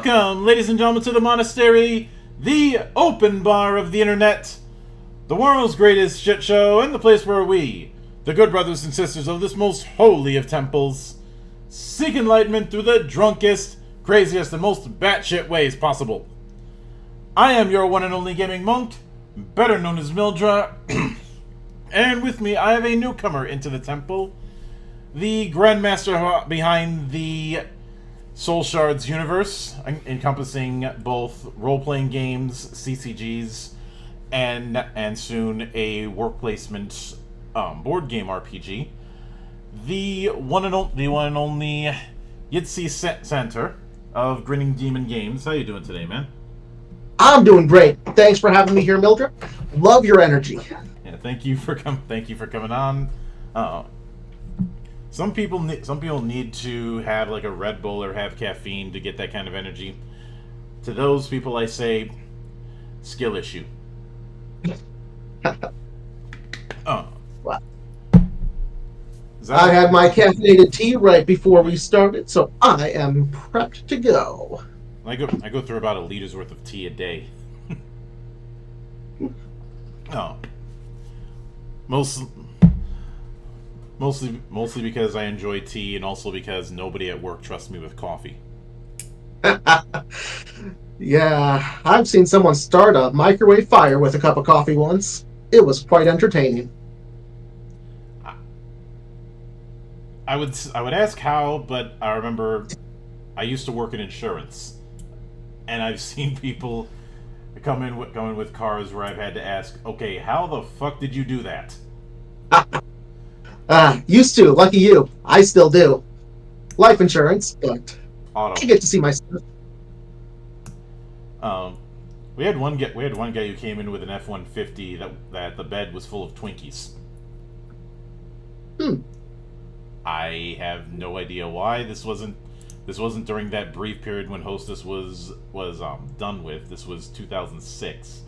Welcome, ladies and gentlemen, to the monastery, the open bar of the internet, the world's greatest shit show, and the place where we, the good brothers and sisters of this most holy of temples, seek enlightenment through the drunkest, craziest, and most batshit ways possible. I am your one and only gaming monk, better known as Mildra, and with me I have a newcomer into the temple, the grandmaster behind the Soulshards universe, encompassing both role-playing games, CCGs, and soon a work placement board game RPG. The one and only Yitzi Santer of Grinning Demon Games. How you doing today, man? I'm doing great. Thanks for having me here, Mildred. Love your energy. Yeah, thank you for coming on. Some people need to have like a Red Bull or have caffeine to get that kind of energy. To those people, I say, skill issue. Oh. Wow. I had my caffeinated tea right before we started, so I am prepped to go. I go through about a liter's worth of tea a day. Oh. Mostly because I enjoy tea, and also because nobody at work trusts me with coffee. Yeah, I've seen someone start a microwave fire with a cup of coffee once. It was quite entertaining. I would ask how, but I remember I used to work in insurance, and I've seen people come in with cars where I've had to ask, okay, how the fuck did you do that? Used to. Lucky you. I still do. Life insurance, but Auto. I get to see my stuff. We had one guy who came in with an F-150 that the bed was full of Twinkies. I have no idea why. This wasn't during that brief period when Hostess was done with. This was 2006.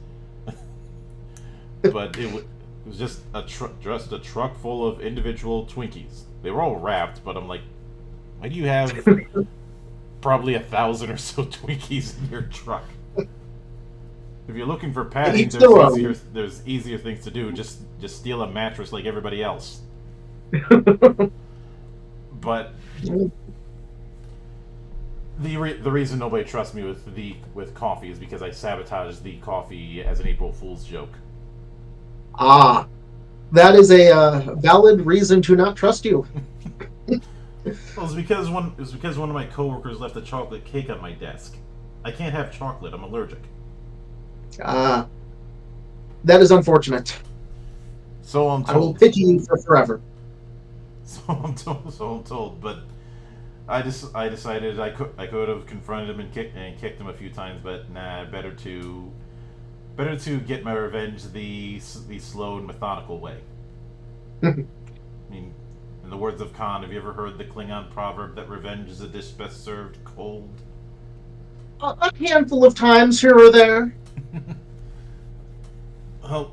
But it was just a truck full of individual Twinkies. They were all wrapped, but I'm like, why do you have probably 1,000 or so Twinkies in your truck? If you're looking for padding, there's easier things to do. Just steal a mattress like everybody else. But the reason nobody trusts me with coffee is because I sabotaged the coffee as an April Fool's joke. That is a valid reason to not trust you. Well, it was because one of my coworkers left a chocolate cake on my desk. I can't have chocolate. I'm allergic. That is unfortunate. So I'm told. I will pity you for forever. So I'm told. But I decided I could have confronted him and kicked him a few times, but nah, better to get my revenge the slow and methodical way. I mean, in the words of Khan, have you ever heard the Klingon proverb that revenge is a dish best served cold? A handful of times here or there. Well,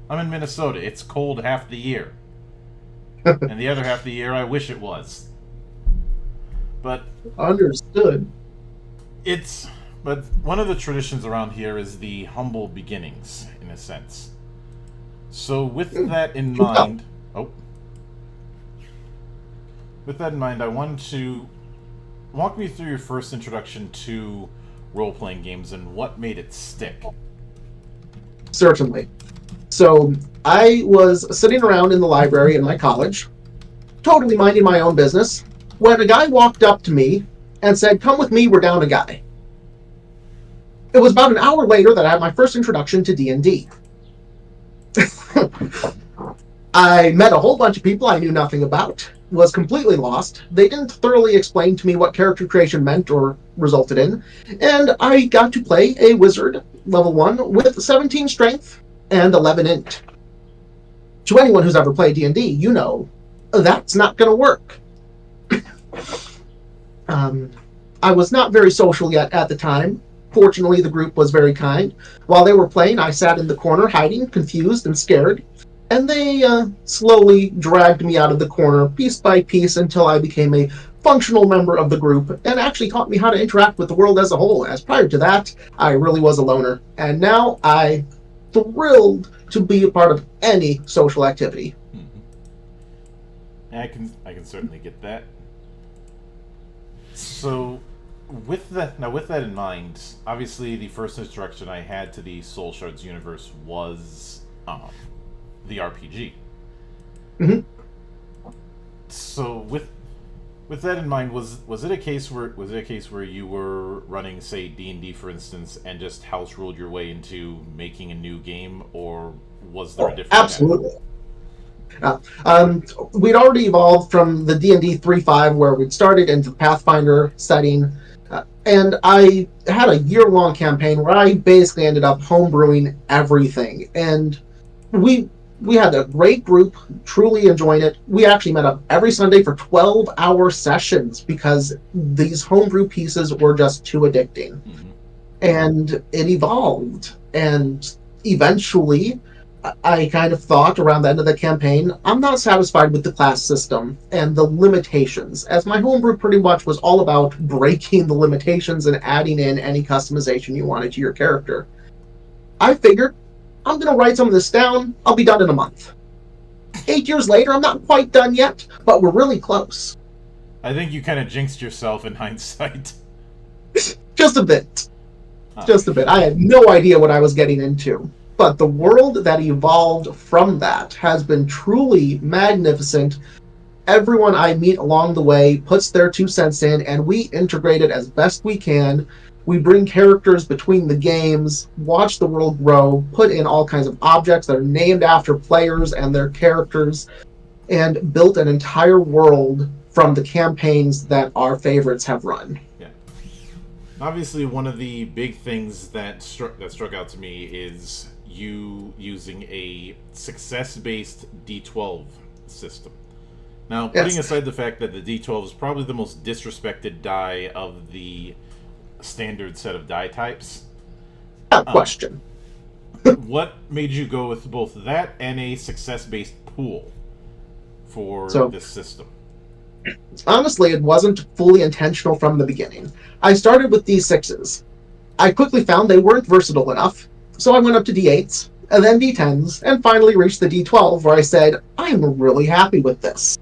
I'm in Minnesota. It's cold half the year. And the other half of the year, I wish it was. But understood. But one of the traditions around here is the humble beginnings, in a sense. So with that in mind, I want to walk me through your first introduction to role-playing games and what made it stick. Certainly. So I was sitting around in the library in my college, totally minding my own business, when a guy walked up to me and said, "Come with me, we're down a guy." It was about an hour later that I had my first introduction to D&D. I met a whole bunch of people I knew nothing about, was completely lost. They didn't thoroughly explain to me what character creation meant or resulted in, and I got to play a wizard, level 1, with 17 strength and 11 int. To anyone who's ever played D&D, you know that's not going to work. I was not very social yet at the time. Fortunately, the group was very kind. While they were playing, I sat in the corner, hiding, confused and scared. And they slowly dragged me out of the corner, piece by piece, until I became a functional member of the group and actually taught me how to interact with the world as a whole. As prior to that, I really was a loner. And now I'm thrilled to be a part of any social activity. I can certainly get that. So, with that in mind, obviously the first introduction I had to the Soulshards universe was the RPG. Mm-hmm. So with that in mind, was it a case where you were running, say, D&D, for instance, and just house ruled your way into making a new game, or was there a different absolutely. We'd already evolved from the D&D 3.5 where we'd started into the Pathfinder setting, and I had a year-long campaign where I basically ended up homebrewing everything, and we had a great group, truly enjoying it. We actually met up every Sunday for 12-hour sessions because these homebrew pieces were just too addicting. Mm-hmm. And it evolved, and eventually I kind of thought around the end of the campaign, I'm not satisfied with the class system and the limitations, as my homebrew pretty much was all about breaking the limitations and adding in any customization you wanted to your character. I figured, I'm going to write some of this down, I'll be done in a month. 8 years later, I'm not quite done yet, but we're really close. I think you kind of jinxed yourself in hindsight. Just a bit. Just a bit. I had no idea what I was getting into. But the world that evolved from that has been truly magnificent. Everyone I meet along the way puts their 2 cents in, and we integrate it as best we can. We bring characters between the games, watch the world grow, put in all kinds of objects that are named after players and their characters, and built an entire world from the campaigns that our favorites have run. Yeah. Obviously, one of the big things that struck out to me is you using a success-based D12 system. Now, putting aside the fact that the D12 is probably the most disrespected die of the standard set of die types. Question. What made you go with both that and a success-based pool for this system? Honestly, it wasn't fully intentional from the beginning. I started with D6s. I quickly found they weren't versatile enough, so I went up to D8s, and then D10s, and finally reached the D12 where I said, I'm really happy with this.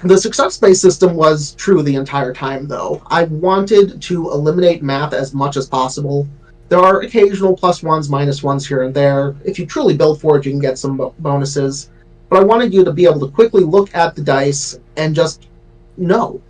The success-based system was true the entire time, though. I wanted to eliminate math as much as possible. There are occasional +1s, -1s here and there. If you truly build for it, you can get some bonuses. But I wanted you to be able to quickly look at the dice and just know.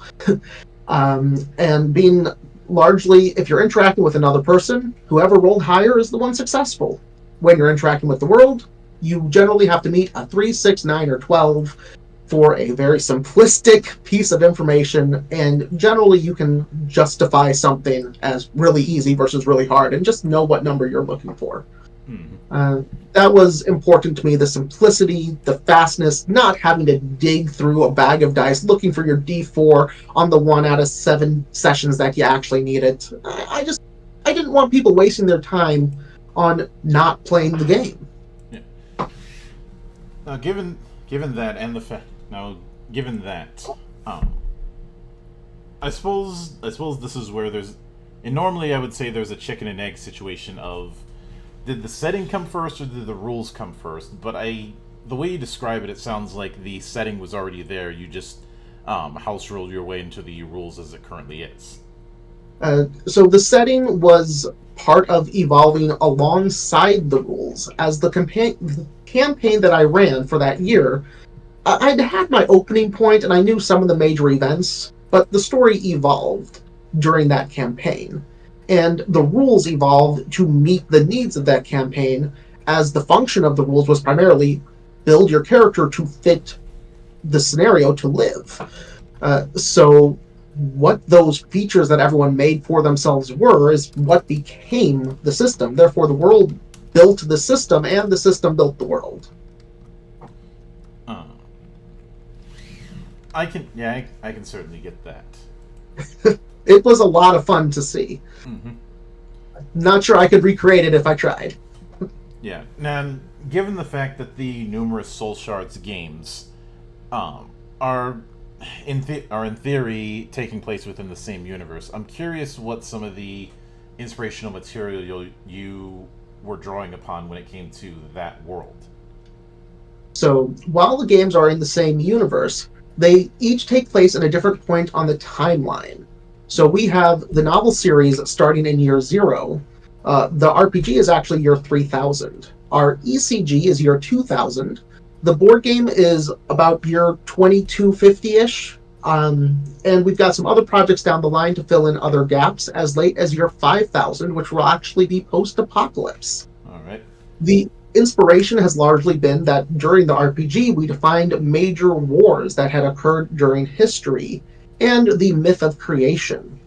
And being largely, if you're interacting with another person, whoever rolled higher is the one successful. When you're interacting with the world, you generally have to meet a 3, 6, 9, or 12 for a very simplistic piece of information, and generally you can justify something as really easy versus really hard and just know what number you're looking for. That was important to me, the simplicity, the fastness, not having to dig through a bag of dice looking for your D4 on the 1 out of 7 sessions that you actually needed. I didn't want people wasting their time on not playing the game. Yeah. Now, given that and the fact, I suppose this is where and normally I would say there's a chicken and egg situation of, did the setting come first or did the rules come first? But the way you describe it, it sounds like the setting was already there. You just house ruled your way into the rules as it currently is. So the setting was part of evolving alongside the rules. As the campaign that I ran for that year, I'd had my opening point and I knew some of the major events, but the story evolved during that campaign. And the rules evolved to meet the needs of that campaign, as the function of the rules was primarily build your character to fit the scenario to live. So what those features that everyone made for themselves were is what became the system. Therefore, the world built the system, and the system built the world. I can certainly get that. It was a lot of fun to see. Mm-hmm. Not sure I could recreate it if I tried. Yeah. Now, given the fact that the numerous Soulshards games are are in theory taking place within the same universe, I'm curious what some of the inspirational material you were drawing upon when it came to that world. So while the games are in the same universe, they each take place at a different point on the timeline. So we have the novel series starting in year zero. The RPG is actually year 3000. Our ECG is year 2000. The board game is about year 2250 ish. And we've got some other projects down the line to fill in other gaps as late as year 5000, which will actually be post apocalypse. All right. The inspiration has largely been that during the RPG, we defined major wars that had occurred during history and the myth of creation.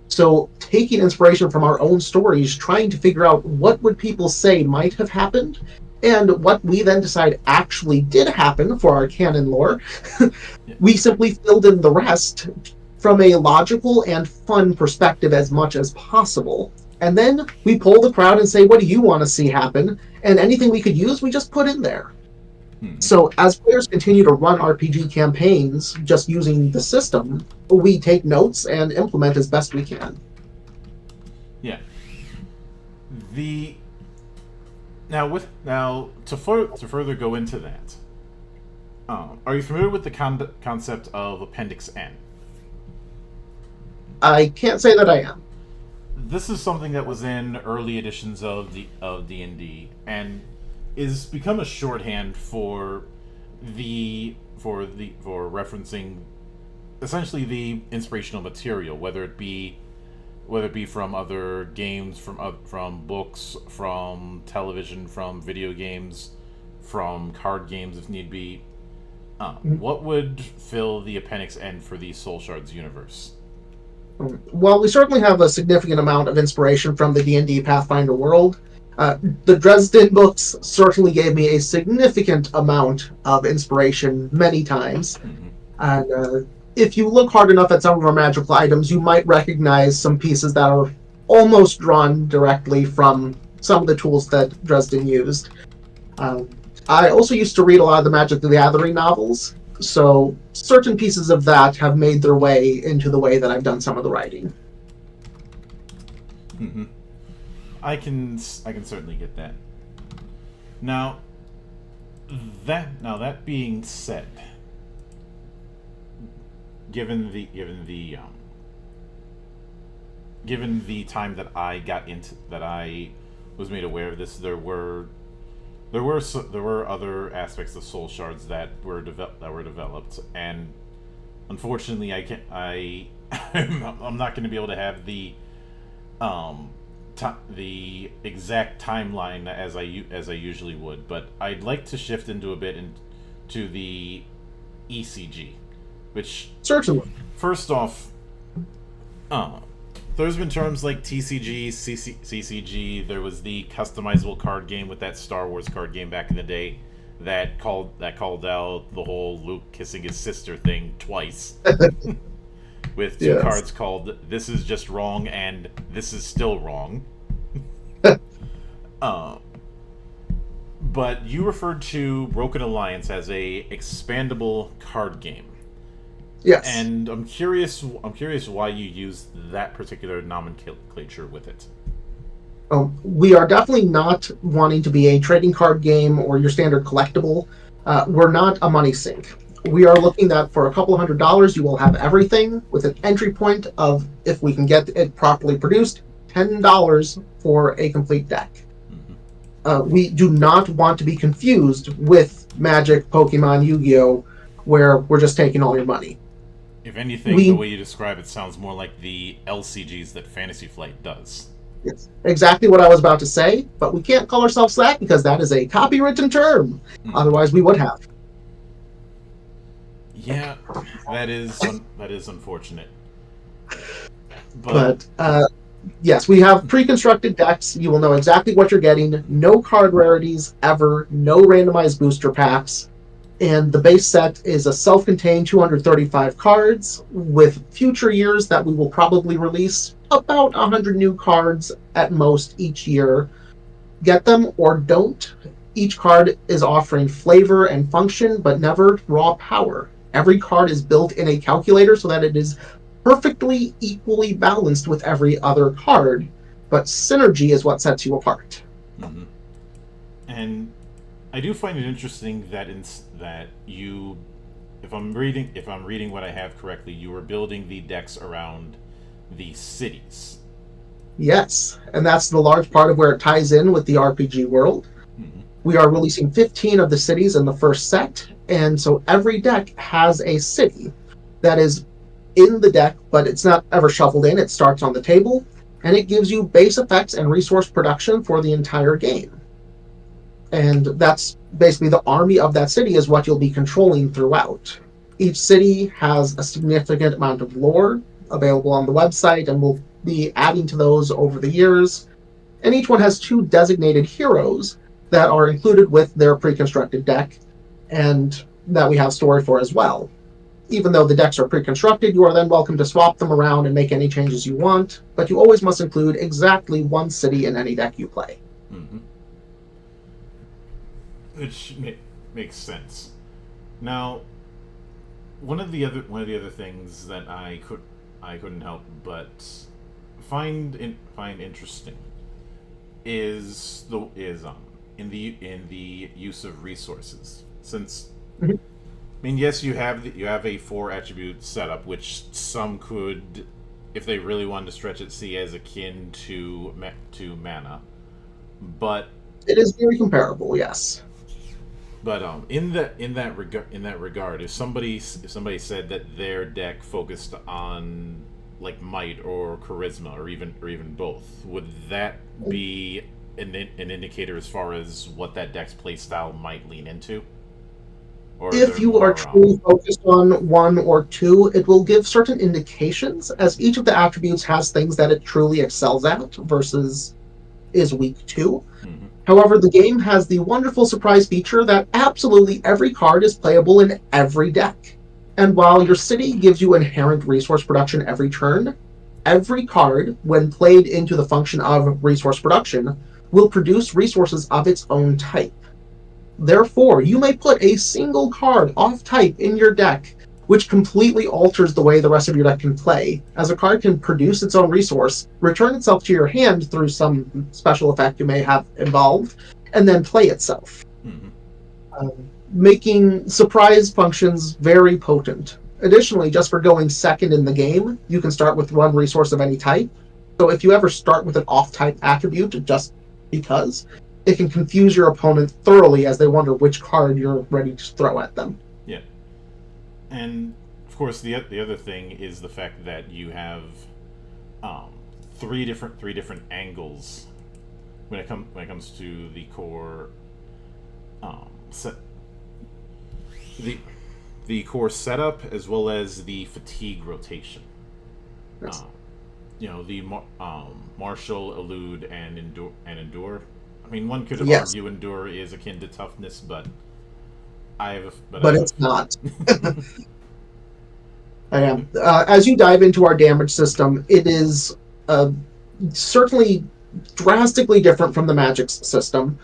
So, taking inspiration from our own stories, trying to figure out what would people say might have happened, and what we then decide actually did happen for our canon lore, we simply filled in the rest from a logical and fun perspective as much as possible. And then we poll the crowd and say, what do you want to see happen? And anything we could use, we just put in there. So as players continue to run RPG campaigns just using the system, we take notes and implement as best we can. Yeah. To further go into that, are you familiar with the concept of Appendix N? I can't say that I am. This is something that was in early editions of D&D and is become a shorthand for referencing essentially the inspirational material, whether it be from other games, from books, from television, from video games, from card games if need be. What would fill the Appendix N for the Soulshards universe? Well, we certainly have a significant amount of inspiration from the D&D Pathfinder world. The Dresden books certainly gave me a significant amount of inspiration many times. And if you look hard enough at some of our magical items, you might recognize some pieces that are almost drawn directly from some of the tools that Dresden used. I also used to read a lot of the Magic the Gathering novels, so certain pieces of that have made their way into the way that I've done some of the writing. I can certainly get that. Now that being said, given the time that I was made aware of this, there were other aspects of Soulshards that were developed, and unfortunately, I'm not going to be able to have the exact timeline as I usually would, but I'd like to shift into a bit into the ECG, which certainly. First off, there's been terms like TCG, CCG. There was the customizable card game with that Star Wars card game back in the day that called out the whole Luke kissing his sister thing twice. With two cards called "This is just wrong" and "This is still wrong." But you referred to Broken Alliance as a expandable card game. Yes. And I'm curious why you used that particular nomenclature with it. We are definitely not wanting to be a trading card game or your standard collectible. We're not a money sink. We are looking that for a couple $100, you will have everything with an entry point of, if we can get it properly produced, $10 for a complete deck. We do not want to be confused with Magic, Pokemon, Yu-Gi-Oh!, where we're just taking all your money. If anything, the way you describe it sounds more like the LCGs that Fantasy Flight does. It's exactly what I was about to say, but we can't call ourselves that because that is a copywritten term. Otherwise, we would have. Yeah, that is unfortunate. But yes, we have pre-constructed decks. You will know exactly what you're getting. No card rarities ever. No randomized booster packs. And the base set is a self-contained 235 cards with future years that we will probably release about 100 new cards at most each year. get them or don't, each card is offering flavor and function, but never raw power. Every card is built in a calculator so that it is perfectly equally balanced with every other card, but synergy is what sets you apart. Mm-hmm. And I do find it interesting that you, if I'm reading what I have correctly, you were building the decks around the cities. Yes, and that's the large part of where it ties in with the RPG world. Mm-hmm. We are releasing 15 of the cities in the first set, and so every deck has a city that is in the deck, but it's not ever shuffled in. It starts on the table, and it gives you base effects and resource production for the entire game. And that's basically the army of that city is what you'll be controlling throughout. Each city has a significant amount of lore available on the website, and we'll be adding to those over the years. And each one has 2 designated heroes that are included with their pre-constructed deck, and that we have story for as well. Even though the decks are pre-constructed, you are then welcome to swap them around and make any changes you want, but you always must include exactly 1 city in any deck you play. Mm-hmm. Which makes sense. Now, one of the other things that I couldn't help but find interesting is in the use of resources. Since Mhm. I mean, yes, you have a 4 attribute setup, which some could, if they really wanted to stretch it, see as akin to mana. But It is very comparable, yes. in that regard, if somebody said that their deck focused on like might or charisma or even both, would that be an indicator as far as what that deck's playstyle might lean into? Or is If there you are more? truly focused on 1 or 2, it will give certain indications, as each of the attributes has things that it truly excels at versus is weak to. Mhm. However, the game has the wonderful surprise feature that absolutely every card is playable in every deck. And while your city gives you inherent resource production every turn, every card, when played into the function of resource production, will produce resources of its own type. Therefore, you may put a single card off type in your deck, which completely alters the way the rest of your deck can play, as a card can produce its own resource, return itself to your hand through some special effect you may have involved, and then play itself, Mhm. making surprise functions very potent. Additionally, just for going second in the game, you can start with 1 resource of any type. So if you ever start with an off-type attribute just because, it can confuse your opponent thoroughly as they wonder which card you're ready to throw at them. Yeah, and of course the other thing is the fact that you have um, three different angles when it comes to the core set the core setup, as well as the fatigue rotation. Yes. Um, the martial, elude, and endure. I mean, one could Yes, argue endure is akin to toughness, but I have a, but I but have it's not. I am. As you dive into our damage system, it is uh, certainly drastically different from the Magic's system.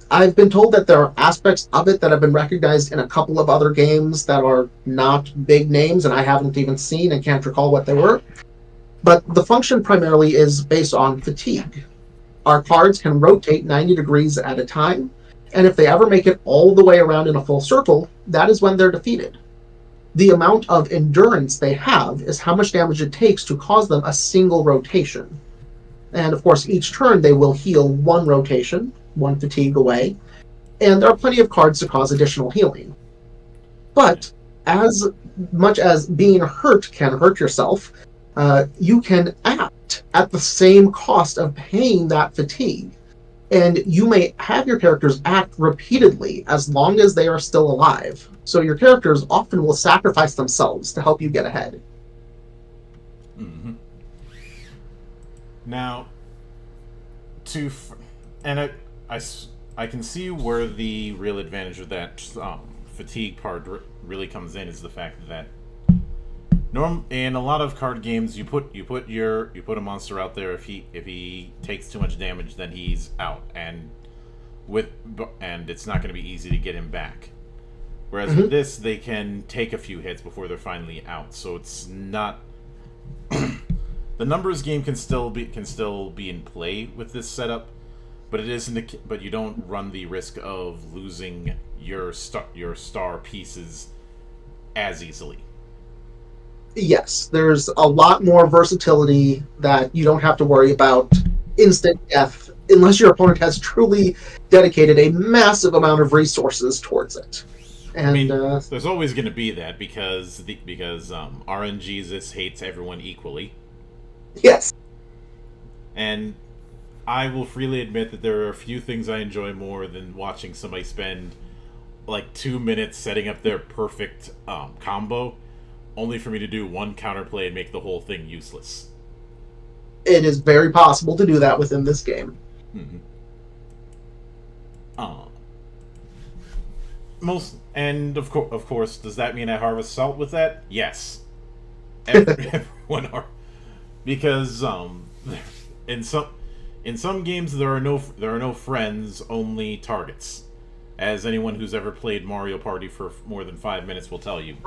I've been told that there are aspects of it that have been recognized in a couple of other games that are not big names, and I haven't even seen and can't recall what they were. But the function primarily is based on fatigue. Our cards can rotate 90 degrees at a time, and if they ever make it all the way around in a full circle, that is when they're defeated. The amount of endurance they have is how much damage it takes to cause them a single rotation. And of course, each turn they will heal 1 rotation, 1 fatigue away, and there are plenty of cards to cause additional healing. But as much as being hurt can hurt yourself, you can act at the same cost of paying that fatigue. And you may have your characters act repeatedly as long as they are still alive. So your characters often will sacrifice themselves to help you get ahead. Mm-hmm. Now, to and I can see where the real advantage of that fatigue part really comes in, is the fact that In a lot of card games, you put a monster out there. If he takes too much damage, then he's out, and it's not going to be easy to get him back. Whereas with this, they can take a few hits before they're finally out. So it's not the numbers game can still be in play with this setup, but it isn't. But you don't run the risk of losing your star pieces as easily. Yes, there's a lot more versatility that you don't have to worry about instant death unless your opponent has truly dedicated a massive amount of resources towards it. And I mean, there's always going to be that because RNGesus hates everyone equally. Yes. And I will freely admit that there are a few things I enjoy more than watching somebody spend like 2 minutes setting up their perfect combo, only for me to do one counterplay and make the whole thing useless. It is very possible to do that within this game. Mm-hmm. Of course, does that mean I harvest salt with that? Yes. Everyone because in some games there are no friends, only targets, as anyone who's ever played Mario Party for more than 5 minutes will tell you.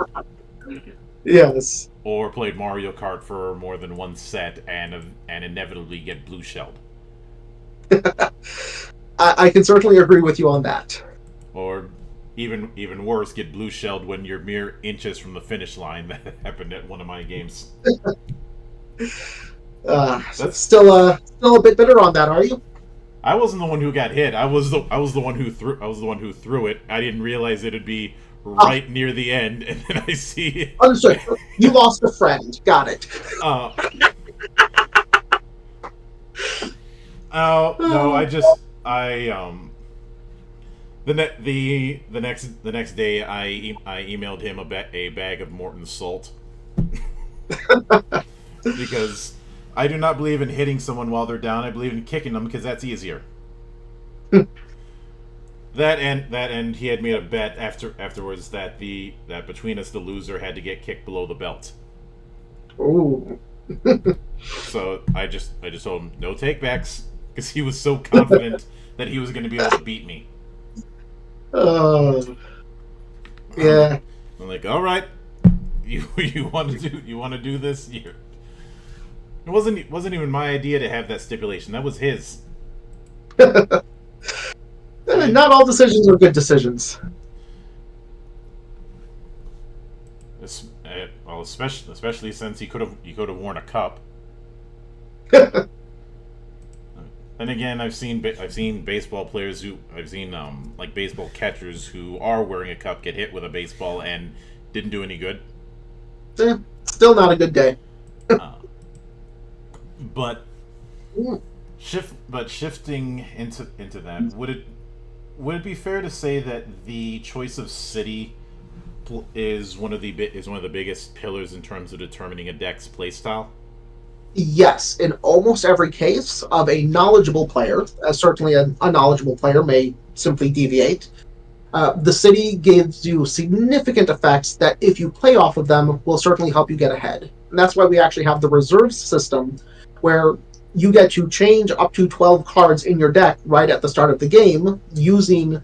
Yes. Or played Mario Kart for more than one set and inevitably get blue shelled. I can certainly agree with you on that. Or even worse, get blue shelled when you're mere inches from the finish line. That happened at one of my games. That's still a bit bitter on that, are you? I wasn't the one who got hit. I was the one who threw it. I didn't realize it'd be right near the end, and then I see. Understood. You lost a friend. Got it. Oh no! The next day I emailed him a bag of Morton salt because I do not believe in hitting someone while they're down. I believe in kicking them because that's easier. That and he had made a bet afterwards that between us the loser had to get kicked below the belt. Ooh. So I just told him no takebacks because he was so confident that he was going to be able to beat me. Yeah. I'm like, all right, you want to do this? It wasn't even my idea to have that stipulation. That was his. Not all decisions are good decisions. Well, especially since he could have worn a cup. And again, I've seen baseball players like baseball catchers who are wearing a cup get hit with a baseball and didn't do any good. Still not a good day. But shifting into that, would it be fair to say that the choice of city is one of the biggest pillars in terms of determining a deck's playstyle? Yes, in almost every case of a knowledgeable player, certainly a knowledgeable player may simply deviate. The city gives you significant effects that, if you play off of them, will certainly help you get ahead. And that's why we actually have the reserves system, where you get to change up to 12 cards in your deck right at the start of the game using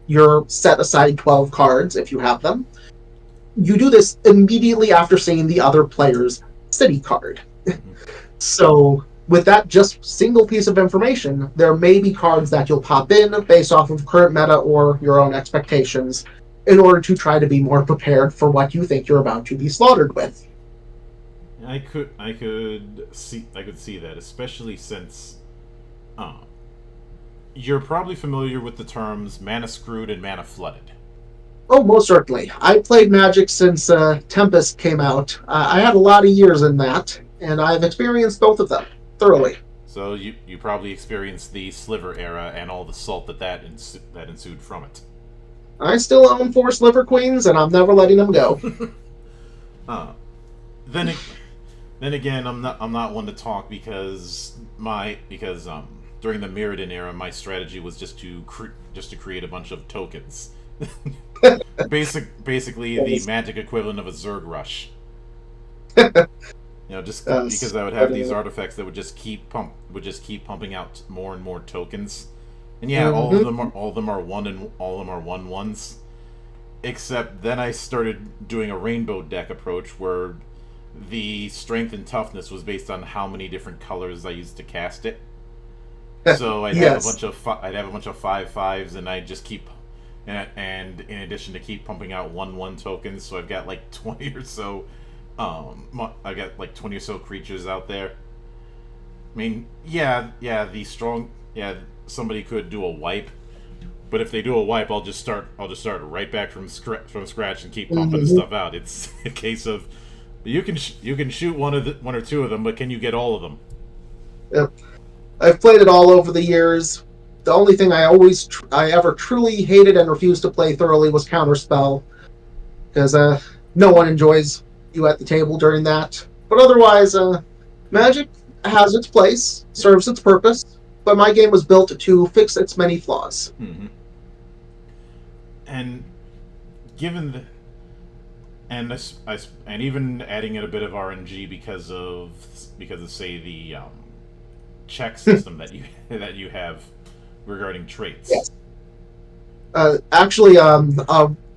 your set aside 12 cards if you have them. You do this immediately after seeing the other player's city card. So with that just single piece of information, there may be cards that you'll pop in based off of current meta or your own expectations in order to try to be more prepared for what you think you're about to be slaughtered with. I could see that, especially since you're probably familiar with the terms mana screwed and mana flooded. Oh, most certainly. I played Magic since Tempest came out. I had a lot of years in that, and I've experienced both of them thoroughly. So you probably experienced the Sliver era and all the salt that ensued from it. I still own 4 Sliver Queens, and I'm never letting them go. Then again, I'm not one to talk because during the Mirrodin era, my strategy was just to create a bunch of tokens. Basically, the Magic equivalent of a Zerg Rush. Just Yes. because I would have But, these artifacts that would just keep pumping out more and more tokens. And yeah, mhm. all of them are one and all of them are 1/1s. Except then I started doing a rainbow deck approach where the strength and toughness was based on how many different colors I used to cast it. So Yes. I'd have a bunch of 5/5s, and I'd just keep and in addition to keep pumping out 1/1 tokens, so I've got like 20 or so. I got like 20 or so creatures out there. I mean, somebody could do a wipe, but if they do a wipe, I'll just start right back from scratch and keep pumping the Mhm. stuff out. It's a case of you can shoot one or two of them, but can you get all of them? Yep. I've played it all over the years. The only thing I ever truly hated and refused to play thoroughly was Counterspell, because no one enjoys you at the table during that. But otherwise, Magic has its place, serves its purpose, but my game was built to fix its many flaws. Mm-hmm. And given the and even adding in a bit of RNG because of say the check system that you that you have regarding traits. Yes. Actually,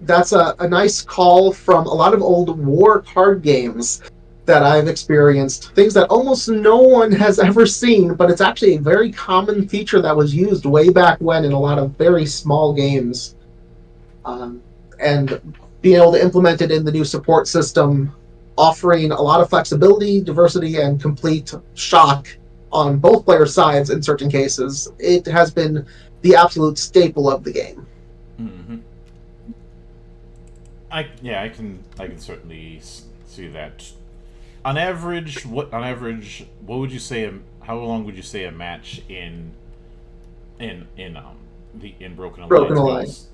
that's a nice call from a lot of old war card games that I've experienced. Things that almost no one has ever seen, but it's actually a very common feature that was used way back when in a lot of very small games. Um, and being able to implement it in the new support system, offering a lot of flexibility, diversity, and complete shock on both player sides in certain cases, it has been the absolute staple of the game. Mm-hmm. I can certainly see that. On average, what would you say? How long would you say a match in Broken Broken Alliance Alliance.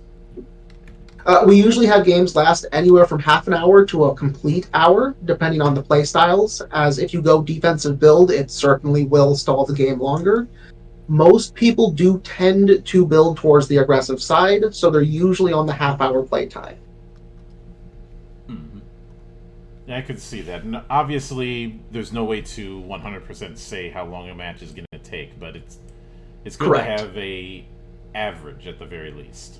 goes? We usually have games last anywhere from half an hour to a complete hour, depending on the play styles. As if you go defensive build, it certainly will stall the game longer. Most people do tend to build towards the aggressive side, so they're usually on the half-hour play time. Mm-hmm. Yeah, I could see that. And obviously, there's no way to 100% say how long a match is going to take, but it's good to Correct. have a average at the very least.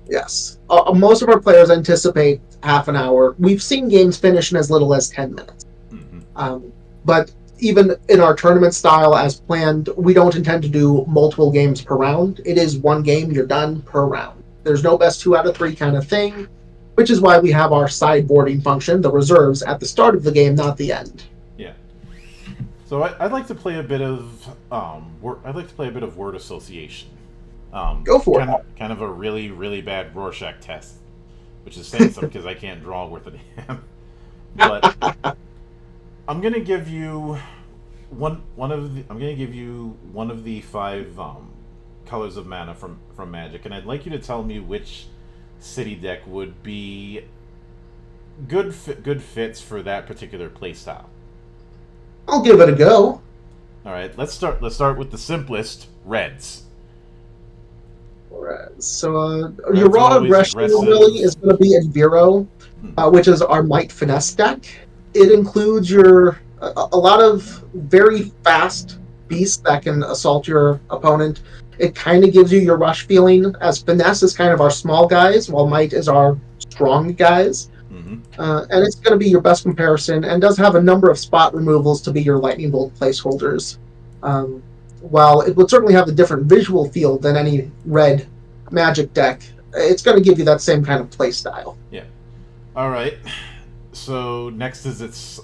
Yes. Most of our players anticipate half an hour. We've seen games finish in as little as 10 minutes. Mm-hmm. But even in our tournament style as planned, we don't intend to do multiple games per round. It is one game, you're done per round. There's no best 2 out of 3 kind of thing, which is why we have our sideboarding function, the reserves, at the start of the game, not the end. Yeah. So I'd like to play a bit of I'd like to play a bit of word association. Go for it. Kind of a really bad Rorschach test, which is saying something because I can't draw worth a damn. But I'm gonna give you I'm gonna give you one of the 5 colors of mana from Magic, and I'd like you to tell me which city deck would be good fits for that particular playstyle. I'll give it a go. All right, let's start with the simplest, reds. Alright, so your Reds are raw always aggression really aggressive. is going to be in Vero, Hmm. which is our Might Finesse deck. It includes a lot of very fast beasts that can assault your opponent. It kind of gives you your rush feeling, as Finesse is kind of our small guys, while Might is our strong guys. Mm-hmm. And it's going to be your best comparison, and does have a number of spot removals to be your Lightning Bolt placeholders. Um, while it would certainly have a different visual feel than any red Magic deck, it's going to give you that same kind of play style. Yeah. All right. So next is its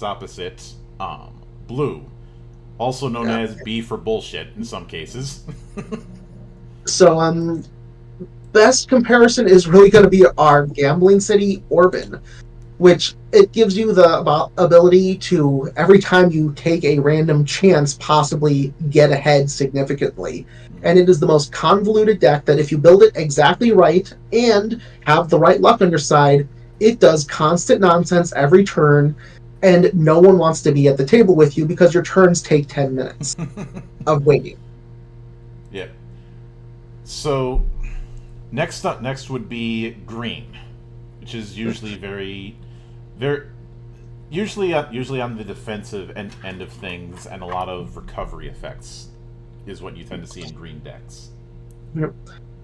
opposite, blue, also known Yeah. as B for bullshit in some cases. So, best comparison is really going to be our gambling city, Orbin, which it gives you the ability to, every time you take a random chance, possibly get ahead significantly. And it is the most convoluted deck that if you build it exactly right and have the right luck on your side, it does constant nonsense every turn, and no one wants to be at the table with you because your turns take 10 minutes of waiting. Yeah. So next would be green, which is usually very Usually on the defensive end of things, and a lot of recovery effects is what you tend to see in green decks. Yep.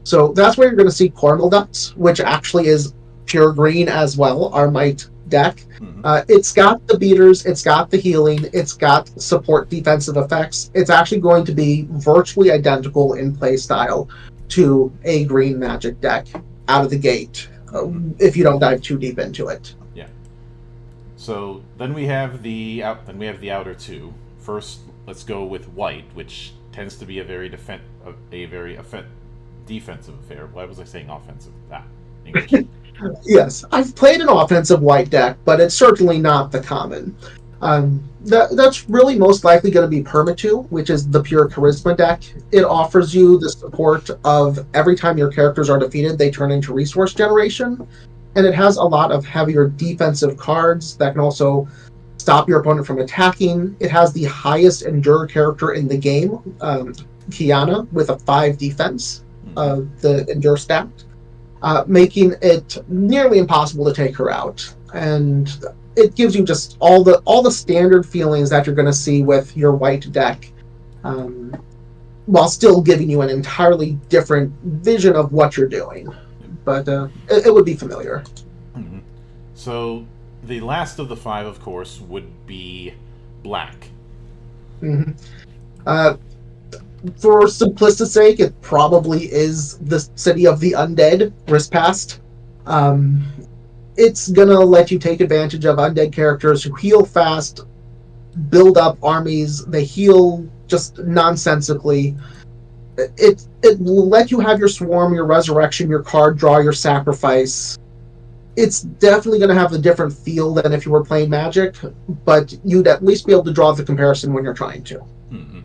So that's where you're going to see Cornel Ducks, which actually is pure green as well, our Might deck. It's got the beaters, it's got the healing, it's got support defensive effects. It's actually going to be virtually identical in playstyle to a green Magic deck out of the gate, if you don't dive too deep into it. Yeah. So then we have the outer two. First, let's go with white, which tends to be a very defensive affair. Why was I saying offensive? English. Yes, I've played an offensive white deck, but it's certainly not the common. That's really most likely going to be Perma-2, which is the pure charisma deck. It offers you the support of every time your characters are defeated, they turn into resource generation. And it has a lot of heavier defensive cards that can also stop your opponent from attacking. It has the highest Endure character in the game, Kiana, with a 5 defense, the Endure stat. Making it nearly impossible to take her out, and it gives you just all the standard feelings that you're going to see with your white deck, while still giving you an entirely different vision of what you're doing. But it would be familiar. Mm-hmm. So the last of the 5, of course, would be black. Mm-hmm. For simplicity's sake, it probably is the City of the Undead, Rispast. It's gonna let you take advantage of undead characters who heal fast, build up armies, they heal just nonsensically. It will let you have your swarm, your resurrection, your card draw, your sacrifice. It's definitely going to have a different feel than if you were playing Magic, but you'd at least be able to draw the comparison when you're trying to. Mm-hmm.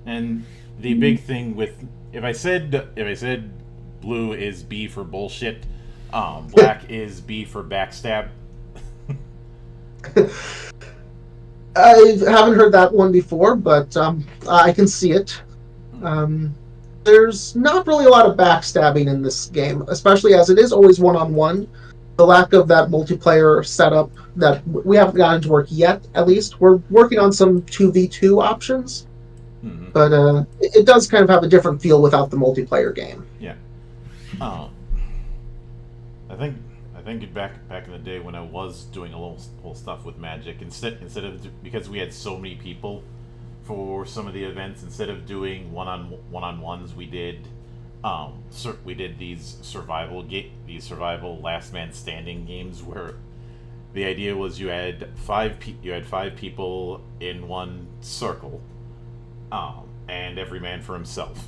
And the big thing with if I said blue is B for bullshit, black is B for backstab. I haven't heard that one before, but I can see it. There's not really a lot of backstabbing in this game, especially as it is always one-on-one. The lack of that multiplayer setup that we haven't gotten to work yet, at least. We're working on some 2v2 options, but it does kind of have a different feel without the multiplayer game. Yeah. I think back in the day when I was doing a little stuff with Magic, instead of, because we had so many people for some of the events, instead of doing one-on-ones, we did these survival last man standing games where the idea was you had five people in one circle, and every man for himself.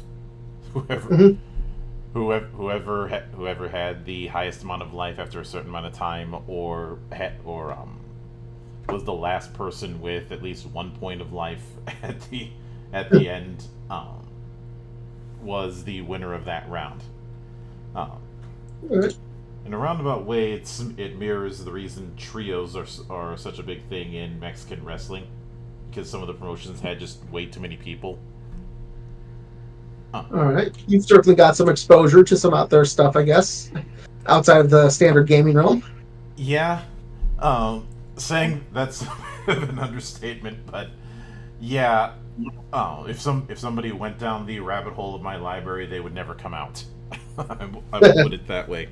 Whoever had the highest amount of life after a certain amount of time, or was the last person with at least 1 point of life at the end, was the winner of that round. In a roundabout way, it mirrors the reason trios are such a big thing in Mexican wrestling, because some of the promotions had just way too many people. All right, you've certainly got some exposure to some out there stuff, I guess, outside of the standard gaming realm. Yeah, saying that's an understatement, but yeah. If somebody went down the rabbit hole of my library, they would never come out. I would put it that way.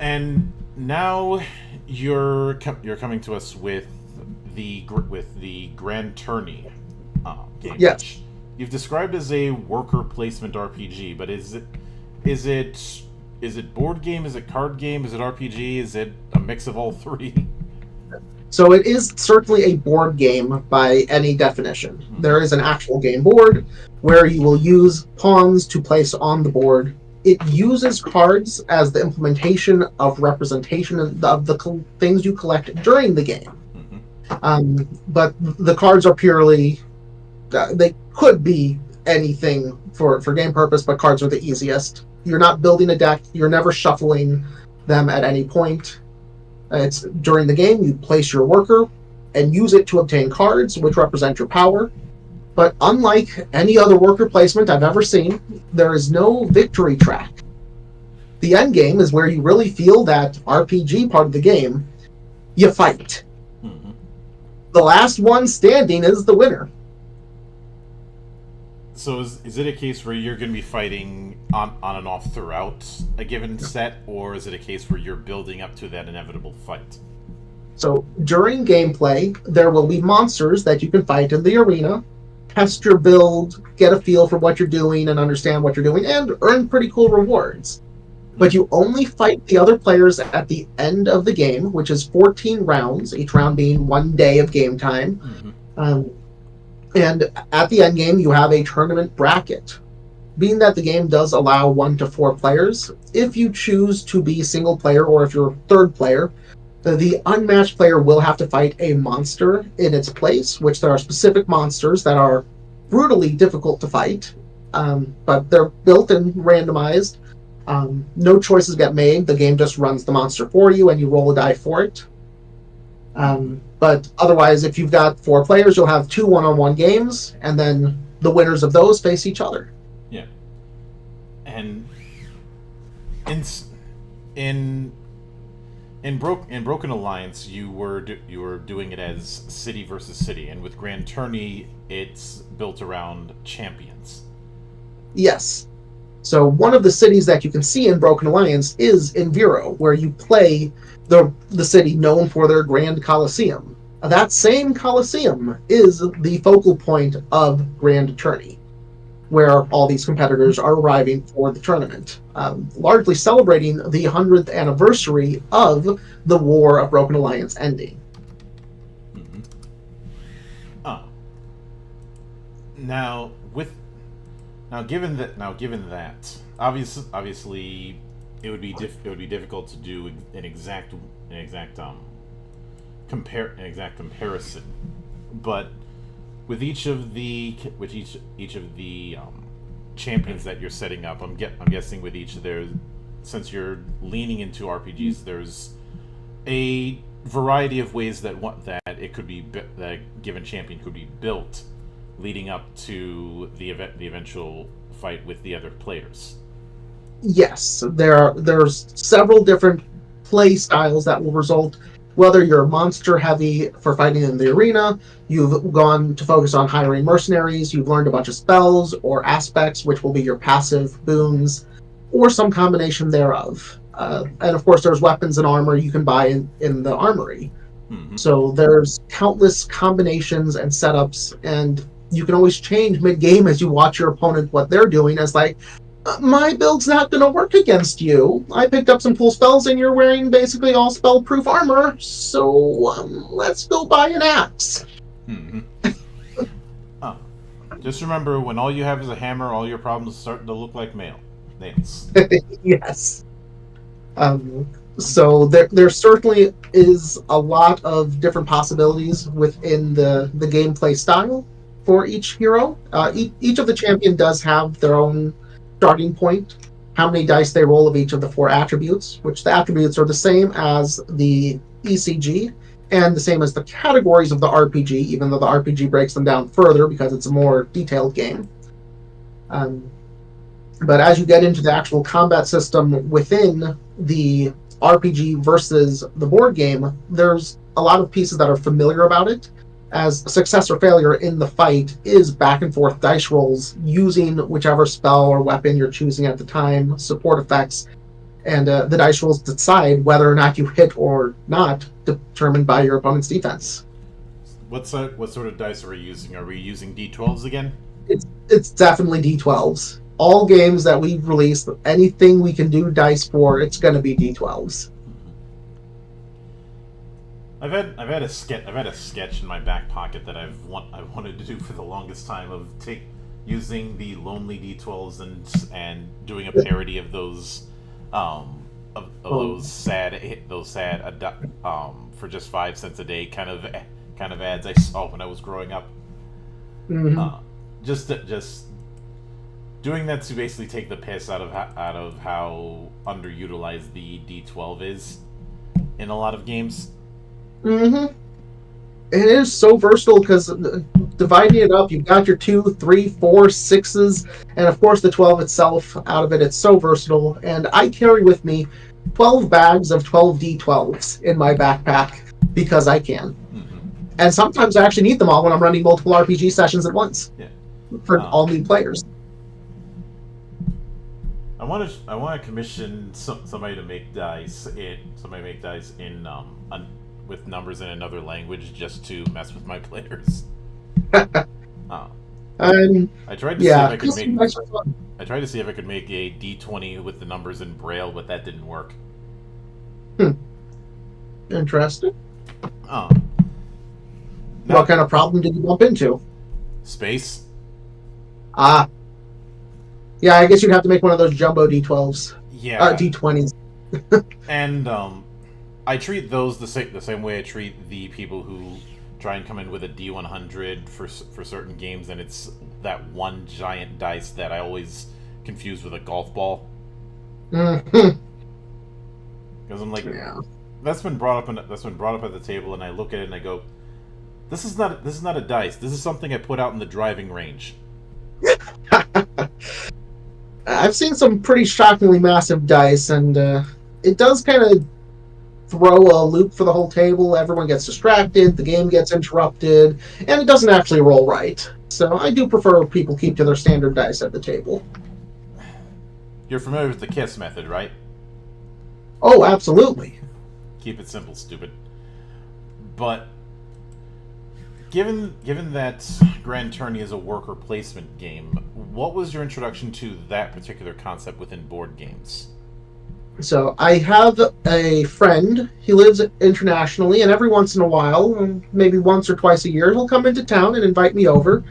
And now you're coming to us with the Grand Tourney game. Yes. You've described as a worker placement RPG, but is it board game? Is it card game? Is it RPG? Is it a mix of all three? So it is certainly a board game by any definition. There is an actual game board where you will use pawns to place on the board. It uses cards as the implementation of representation of the things you collect during the game. But the cards are purely... they could be anything for game purpose, but cards are the easiest. You're not building a deck. You're never shuffling them at any point. It's during the game, you place your worker and use it to obtain cards, which represent your power. But unlike any other worker placement I've ever seen, there is no victory track. The end game is where you really feel that RPG part of the game, you fight. Mm-hmm. The last one standing is the winner. So is it a case where you're going to be fighting on and off throughout a given set, or is it a case where you're building up to that inevitable fight? So during gameplay, there will be monsters that you can fight in the arena, test your build, get a feel for what you're doing and understand what you're doing, and earn pretty cool rewards. But you only fight the other players at the end of the game, which is 14 rounds, each round being 1 day of game time. Mm-hmm. And at the end game, you have a tournament bracket. Being that the game does allow 1 to 4 players, if you choose to be single player or if you're third player, the unmatched player will have to fight a monster in its place, which there are specific monsters that are brutally difficult to fight, but they're built and randomized. No choices get made. The game just runs the monster for you, and you roll a die for it. But otherwise, if you've got 4 players, you'll have 2 one-on-one games, and then the winners of those face each other. Yeah. And in Broken Alliance, you were doing it as city versus city, and with Grand Tourney, it's built around champions. Yes. So one of the cities that you can see in Broken Alliance is in Vero, where you play the city known for their Grand Coliseum. That same Coliseum is the focal point of Grand Tourney, where all these competitors are arriving for the tournament, largely celebrating the 100th anniversary of the War of Broken Alliance ending. Mm-hmm. Oh. Now, given that, obviously, it would be difficult to do an exact comparison, but with each of the champions that you're setting up, I'm guessing with each of their, since you're leaning into RPGs, there's a variety of ways that it could be that a given champion could be built, leading up to the eventual fight with the other players. Yes, there's several different play styles that will result. Whether you're monster heavy for fighting in the arena, you've gone to focus on hiring mercenaries, you've learned a bunch of spells or aspects, which will be your passive boons, or some combination thereof. And of course, there's weapons and armor you can buy in the armory. Mm-hmm. So there's countless combinations and setups, and you can always change mid-game as you watch your opponent, what they're doing, as like, my build's not going to work against you. I picked up some cool spells and you're wearing basically all spell-proof armor, so let's go buy an axe. Mm-hmm. Oh. Just remember, when all you have is a hammer, all your problems are starting to look like nails. Yes. So there certainly is a lot of different possibilities within the gameplay style for each hero. Each of the champion does have their own starting point, how many dice they roll of each of the 4 attributes, which the attributes are the same as the ECG and the same as the categories of the RPG, even though the RPG breaks them down further because it's a more detailed game. But as you get into the actual combat system within the RPG versus the board game, there's a lot of pieces that are familiar about it, as success or failure in the fight is back and forth dice rolls using whichever spell or weapon you're choosing at the time, support effects, and the dice rolls decide whether or not you hit or not, determined by your opponent's defense. What sort of dice are we using? Are we using D12s again? It's definitely D12s. All games that we've released, anything we can do dice for, it's going to be D12s. I've had a sketch in my back pocket that I've wanted to do for the longest time of using the lonely D12s and doing a parody of those those sad for just 5 cents a day kind of ads I saw when I was growing up. Mm-hmm. Just doing that to basically take the piss out of how underutilized the D12 is in a lot of games. Mm-hmm. It is so versatile because dividing it up, you've got your 2, 3, 4, 6s, and of course the 12 itself out of it. It's so versatile, and I carry with me 12 bags of 12 D12s in my backpack because I can. Mm-hmm. And sometimes I actually need them all when I'm running multiple RPG sessions at once. Yeah. For all new players. I want to commission somebody to make dice in with numbers in another language just to mess with my players. I tried to see if I could make. I tried to see if I could make a D20 with the numbers in Braille, but that didn't work. Interesting. Now, what kind of problem did you bump into? Space. Yeah, I guess you'd have to make one of those jumbo D12s. Yeah. D20s. And I treat those the same way I treat the people who try and come in with a D100 for certain games, and it's that one giant dice that I always confuse with a golf ball. Mm-hmm. Because I'm like, that's been brought up at the table, and I look at it and I go, this is not a dice. This is something I put out in the driving range. I've seen some pretty shockingly massive dice, and it does kind of throw a loop for the whole table. Everyone gets distracted, the game gets interrupted, and it doesn't actually roll right. So I do prefer people keep to their standard dice at the table. You're familiar with the KISS method, right? Oh, absolutely. Keep it simple, stupid. But given that Grand Tourney is a worker placement game, what was your introduction to that particular concept within board games? So I have a friend. He lives internationally, and every once in a while, maybe once or twice a year, he'll come into town and invite me over.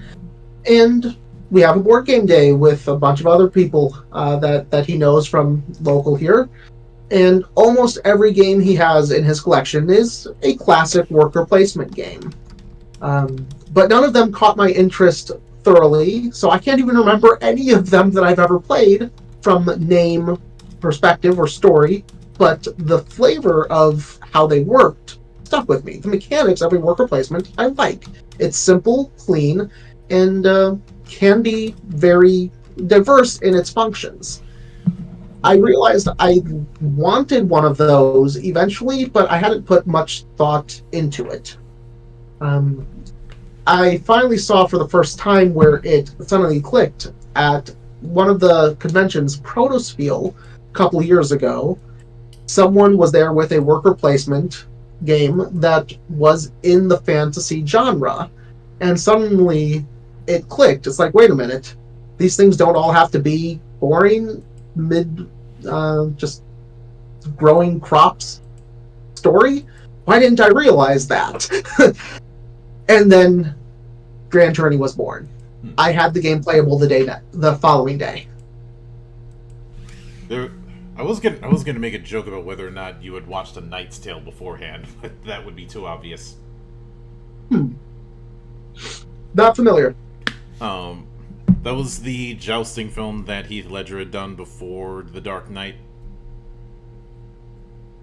And we have a board game day with a bunch of other people that he knows from local here. And almost every game he has in his collection is a classic worker placement game. But none of them caught my interest thoroughly, so I can't even remember any of them that I've ever played from name, perspective, or story, but the flavor of how they worked stuck with me. The mechanics of a worker placement I like. It's simple, clean, and can be very diverse in its functions. I realized I wanted one of those eventually, but I hadn't put much thought into it. I finally saw for the first time where it suddenly clicked at one of the conventions, Protospiel, a couple of years ago. Someone was there with a worker placement game that was in the fantasy genre, and suddenly it clicked. It's like, wait a minute, these things don't all have to be boring, just growing crops story. Why didn't I realize that? And then Grand Tourney was born. I had the game playable the following day. I was gonna make a joke about whether or not you had watched A Knight's Tale beforehand, but that would be too obvious. Not familiar. That was the jousting film that Heath Ledger had done before The Dark Knight,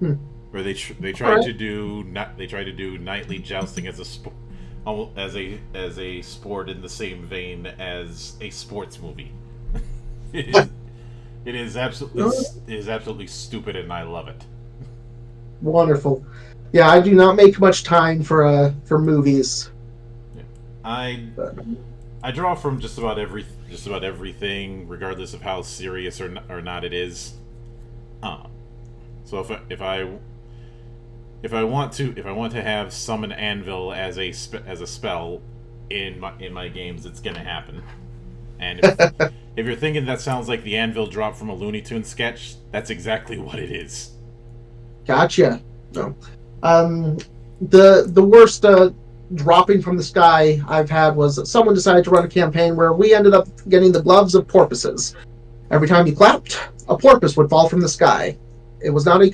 where they tried to do knightly jousting as a sport. As a sport in the same vein as a sports movie. It is absolutely stupid, and I love it. Wonderful. Yeah, I do not make much time for movies. Yeah. I draw from just about everything, regardless of how serious or not it is. So if I want to have summon anvil as a spell in my games, it's gonna happen. And if you're thinking that sounds like the anvil drop from a Looney Tunes sketch, that's exactly what it is. Gotcha. No. The worst dropping from the sky I've had was someone decided to run a campaign where we ended up getting the gloves of porpoises. Every time you clapped, a porpoise would fall from the sky. It was not a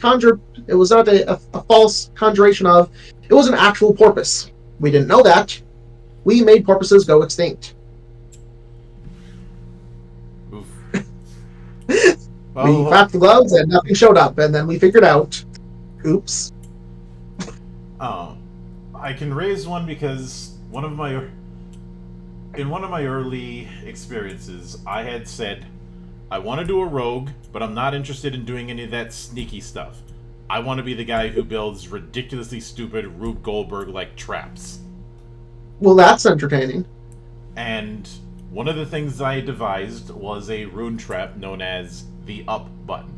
false conjuration of. It was an actual porpoise. We didn't know that. We made porpoises go extinct. Oof. We clapped the gloves and nothing showed up, and then we figured out, oops. I can raise one because in one of my early experiences, I had said, I want to do a rogue, but I'm not interested in doing any of that sneaky stuff. I want to be the guy who builds ridiculously stupid Rube Goldberg-like traps. Well, that's entertaining. And one of the things I devised was a rune trap known as the up button.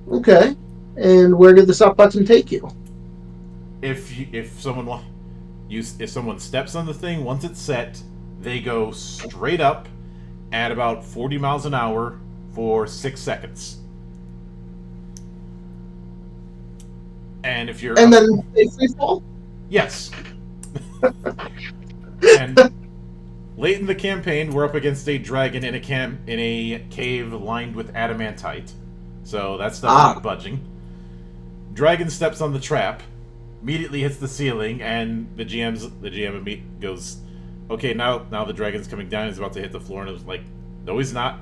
Okay. And where did this up button take you? If someone steps on the thing, once it's set, they go straight up at about 40 miles an hour for 6 seconds. And if you're And then they free fall? Yes. And late in the campaign, we're up against a dragon in a cave lined with adamantite. So that stuff's not budging. Dragon steps on the trap, immediately hits the ceiling, and the GM goes, "Okay, now the dragon's coming down. He's about to hit the floor." And it was like, "No, he's not."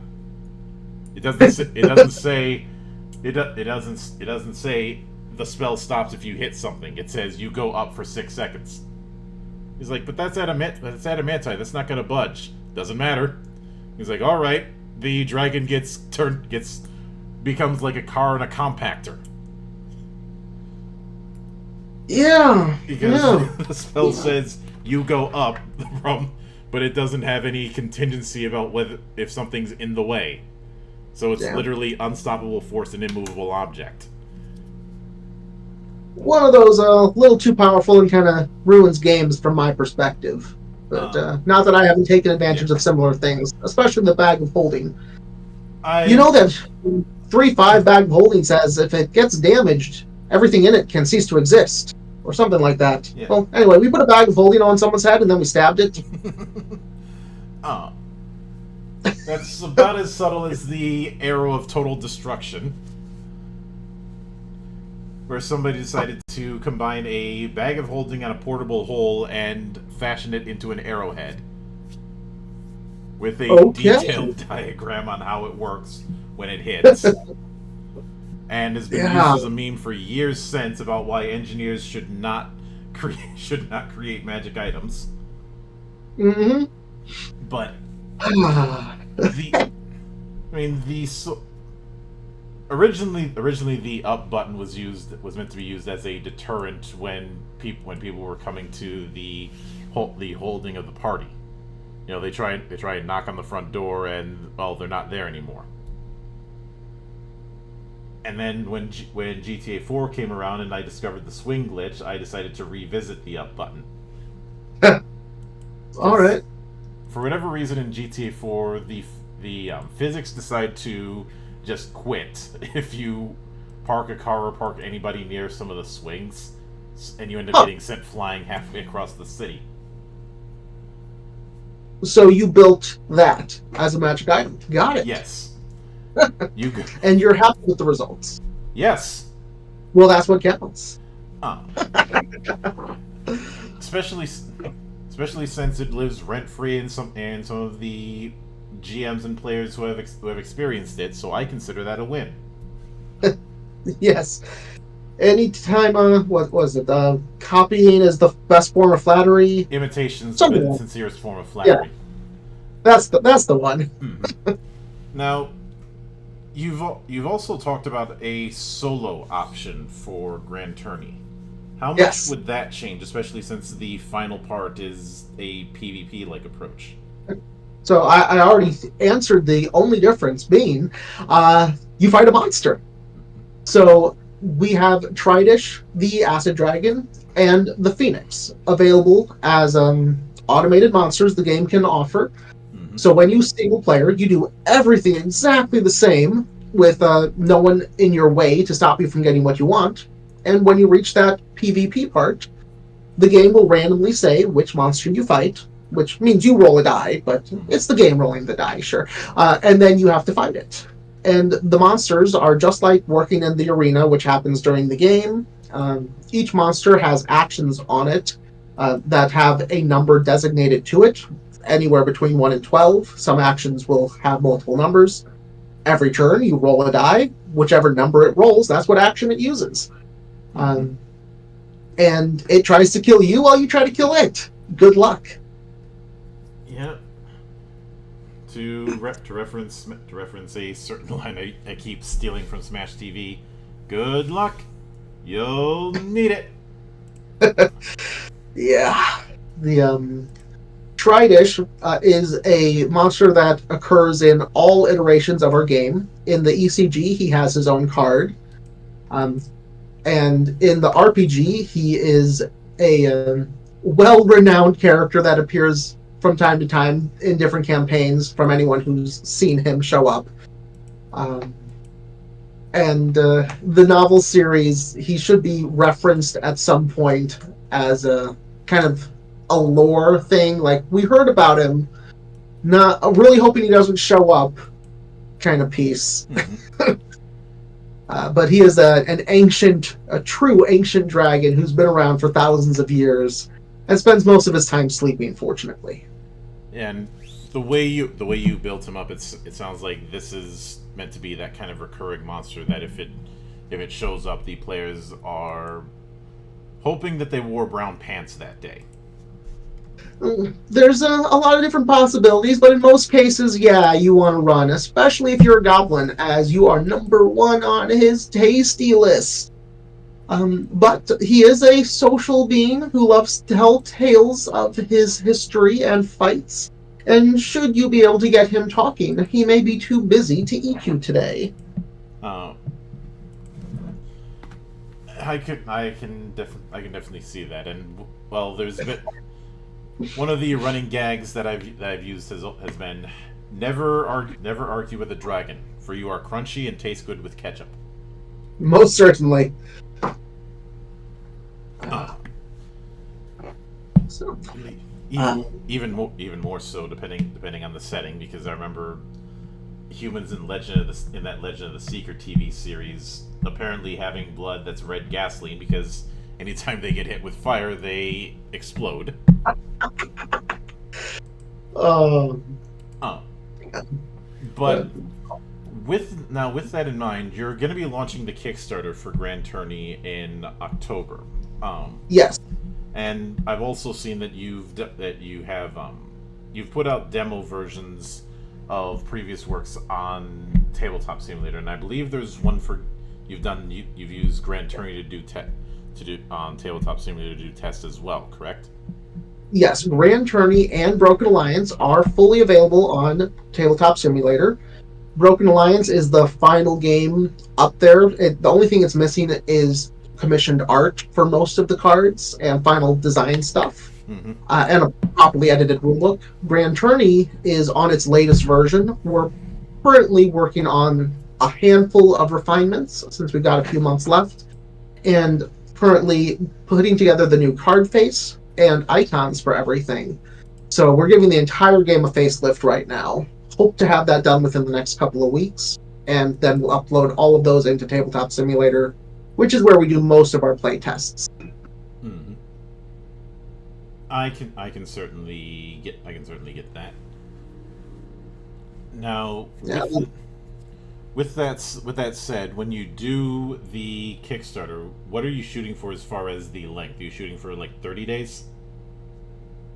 It doesn't say the spell stops if you hit something. It says you go up for 6 seconds. He's like, "But that's adamantite. That's not going to budge." Doesn't matter. He's like, "All right." The dragon becomes like a car in a compactor. Yeah. Because the spell says you go up, but it doesn't have any contingency about if something's in the way. So it's literally unstoppable force and immovable object. One of those little too powerful and kind of ruins games from my perspective. But not that I haven't taken advantage of similar things, especially the bag of holding. You know that 3/5 bag of holding says if it gets damaged, everything in it can cease to exist, or something like that. Yeah. Well, anyway, we put a bag of holding on someone's head and then we stabbed it. Oh. That's about as subtle as the arrow of total destruction, where somebody decided to combine a bag of holding on a portable hole and fashion it into an arrowhead with a detailed diagram on how it works when it hits. And has been used as a meme for years since about why engineers should not create magic items. Mm-hmm. But originally the up button was meant to be used as a deterrent when people were coming to the holding of the party. You know, they try and knock on the front door and they're not there anymore. And then when GTA 4 came around and I discovered the swing glitch, I decided to revisit the up button. All right. For whatever reason in GTA 4, the physics decide to just quit if you park a car or park anybody near some of the swings, and you end up getting sent flying halfway across the city. So you built that as a magic item. Got it. Yes. And you're happy with the results. Yes. Well, that's what counts. Especially since it lives rent free in some of the GMs and players who have experienced it, so I consider that a win. Yes. Anytime, what was it? Copying is the best form of flattery. Imitation's the sincerest form of flattery. Yeah. That's the one. Mm-hmm. Now, you've also talked about a solo option for Grand Tourney. How much would that change, especially since the final part is a PvP-like approach? So I already answered the only difference being you fight a monster. So we have Tridish, the Acid Dragon, and the Phoenix available as automated monsters the game can offer. Mm-hmm. So when you single player, you do everything exactly the same with no one in your way to stop you from getting what you want. And when you reach that PvP part, the game will randomly say which monster you fight, which means you roll a die, but it's the game rolling the die, sure. And then you have to fight it. And the monsters are just like working in the arena, which happens during the game. Each monster has actions on it that have a number designated to it, anywhere between 1 and 12. Some actions will have multiple numbers. Every turn, you roll a die. Whichever number it rolls, that's what action it uses. And it tries to kill you while you try to kill it. Good luck. Yeah. To reference a certain line I keep stealing from Smash TV, Good luck. You'll need it. Yeah. The Tridish is a monster that occurs in all iterations of our game. In the ECG, he has his own card. Um, and in the RPG, he is a well-renowned character that appears from time to time in different campaigns from anyone who's seen him show up. And the novel series, he should be referenced at some point as a kind of a lore thing. Like, we heard about him, not really hoping he doesn't show up kind of piece. But he is a true ancient dragon who's been around for thousands of years and spends most of his time sleeping, fortunately. And the way you built him up, it sounds like this is meant to be that kind of recurring monster that if it shows up, the players are hoping that they wore brown pants that day. There's a lot of different possibilities, but in most cases, yeah, you want to run, especially if you're a goblin, as you are number one on his tasty list. But he is a social being who loves to tell tales of his history and fights, and should you be able to get him talking, he may be too busy to eat you today. I can definitely see that, and well, there's a bit. One of the running gags that I've used has been never argue with a dragon, for you are crunchy and taste good with ketchup. Most certainly. So, even more so depending on the setting, because I remember humans in that Legend of the Seeker TV series apparently having blood that's red gasoline because anytime they get hit with fire they explode. But with that in mind, you're going to be launching the Kickstarter for Grand Tourney in October. Yes. And I've also seen that you've put out demo versions of previous works on Tabletop Simulator, and I believe there's one for you've used Grand Tourney to do Tabletop Simulator to do tests as well, correct? Yes, Grand Tourney and Broken Alliance are fully available on Tabletop Simulator. Broken Alliance is the final game up there. The only thing it's missing is commissioned art for most of the cards and final design stuff, and a properly edited rulebook. Grand Tourney is on its latest version. We're currently working on a handful of refinements since we've got a few months left, and currently putting together the new card face and icons for everything. So we're giving the entire game a facelift right now. Hope to have that done within the next couple of weeks, and then we'll upload all of those into Tabletop Simulator, which is where we do most of our play tests. I can certainly get that. Now, with that said, when you do the Kickstarter, what are you shooting for as far as the length? Are you shooting for like 30 days?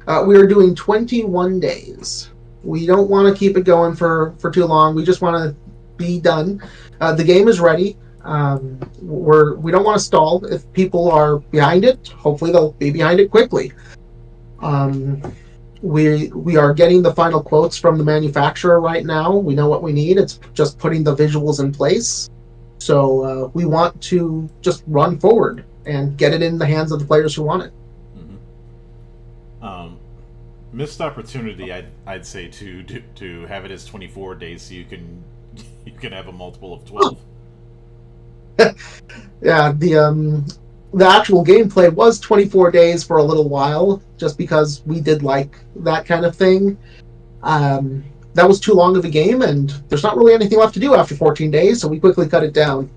We are doing 21 days. We don't want to keep it going for too long. We just want to be done. The game is ready. We don't want to stall. If people are behind it, hopefully they'll be behind it quickly. We are getting the final quotes from the manufacturer right now. We know what we need. It's just putting the visuals in place. So we want to just run forward and get it in the hands of the players who want it. Missed opportunity, I'd say to have it as 24 days so you can have a multiple of 12. Yeah, the actual gameplay was 24 days for a little while, just because we did like that kind of thing. That was too long of a game, and there's not really anything left to do after 14 days, so we quickly cut it down.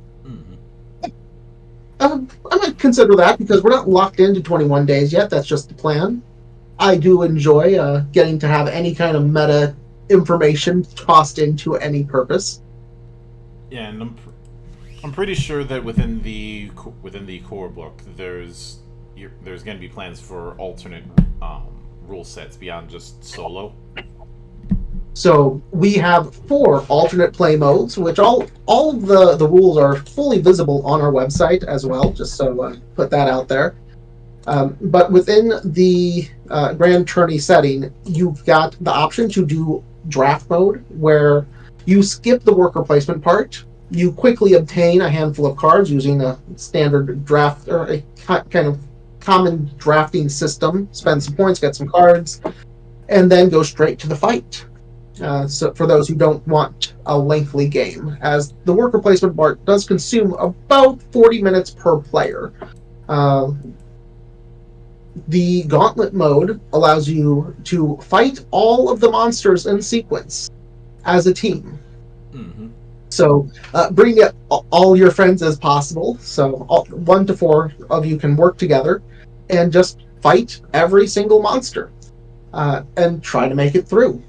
I might consider that, because we're not locked into 21 days yet. That's just the plan. I do enjoy getting to have any kind of meta information tossed into any purpose. Yeah, and I'm pretty sure that within the core book, there's going to be plans for alternate rule sets beyond just solo. So we have 4 alternate play modes, which all of the rules are fully visible on our website as well, just so put that out there. But within the Grand Tourney setting, you've got the option to do draft mode, where you skip the worker placement part. You quickly obtain a handful of cards using a standard draft, or a kind of common drafting system. Spend some points, get some cards, and then go straight to the fight. So for those who don't want a lengthy game, as the worker placement part does consume about 40 minutes per player. The Gauntlet mode allows you to fight all of the monsters in sequence as a team. Mm-hmm. So bring all your friends as possible. So 1 to 4 of you can work together and just fight every single monster and try to make it through.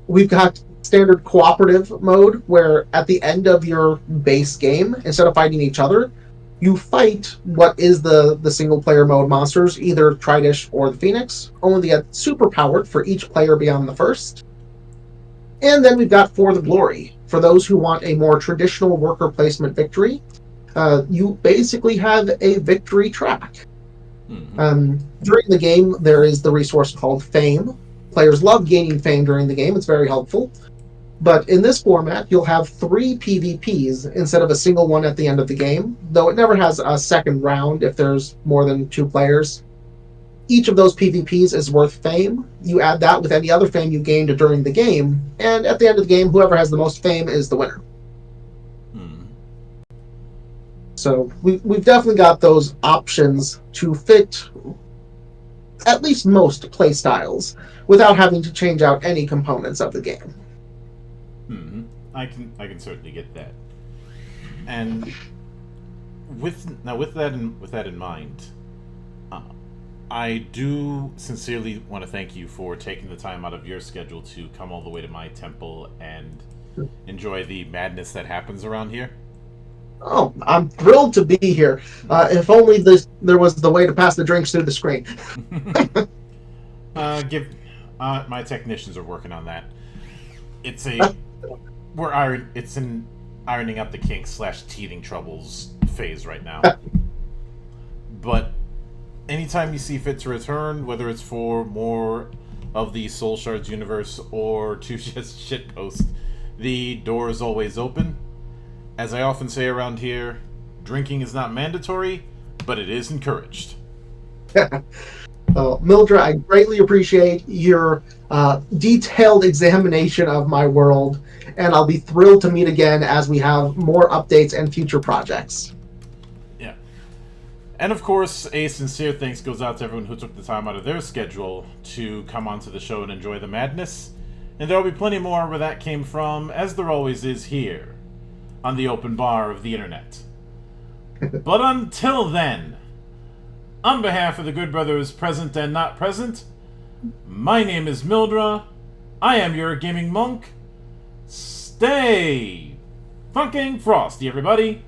We've got standard cooperative mode, where at the end of your base game, instead of fighting each other, you fight what is the single player mode monsters, either Tridish or the Phoenix, only they get super powered for each player beyond the first. And then we've got For the Glory. For those who want a more traditional worker placement victory, you basically have a victory track. Mm-hmm. During the game, there is the resource called Fame. Players love gaining fame during the game. It's very helpful. But in this format, you'll have 3 PvPs instead of a single one at the end of the game, though it never has a second round if there's more than 2 players. Each of those PvPs is worth fame. You add that with any other fame you gained during the game, and at the end of the game, whoever has the most fame is the winner. So we've definitely got those options to fit at least most play styles without having to change out any components of the game. I can certainly get that. And with that in mind, I do sincerely want to thank you for taking the time out of your schedule to come all the way to my temple and enjoy the madness that happens around here. Oh, I'm thrilled to be here. If only there was the way to pass the drinks through the screen. My technicians are working on that. It's in ironing out the kinks / teething troubles phase right now. But anytime you see fit to return, whether it's for more of the Soulshards universe or to just shitpost, the door is always open. As I often say around here, drinking is not mandatory, but it is encouraged. Mildred, I greatly appreciate your detailed examination of my world, and I'll be thrilled to meet again as we have more updates and future projects. Yeah. And of course, a sincere thanks goes out to everyone who took the time out of their schedule to come onto the show and enjoy the madness. And there will be plenty more where that came from, as there always is here on the open bar of the internet. But until then, on behalf of the good brothers present and not present, my name is Mildra. I am your gaming monk. Stay fucking frosty, everybody.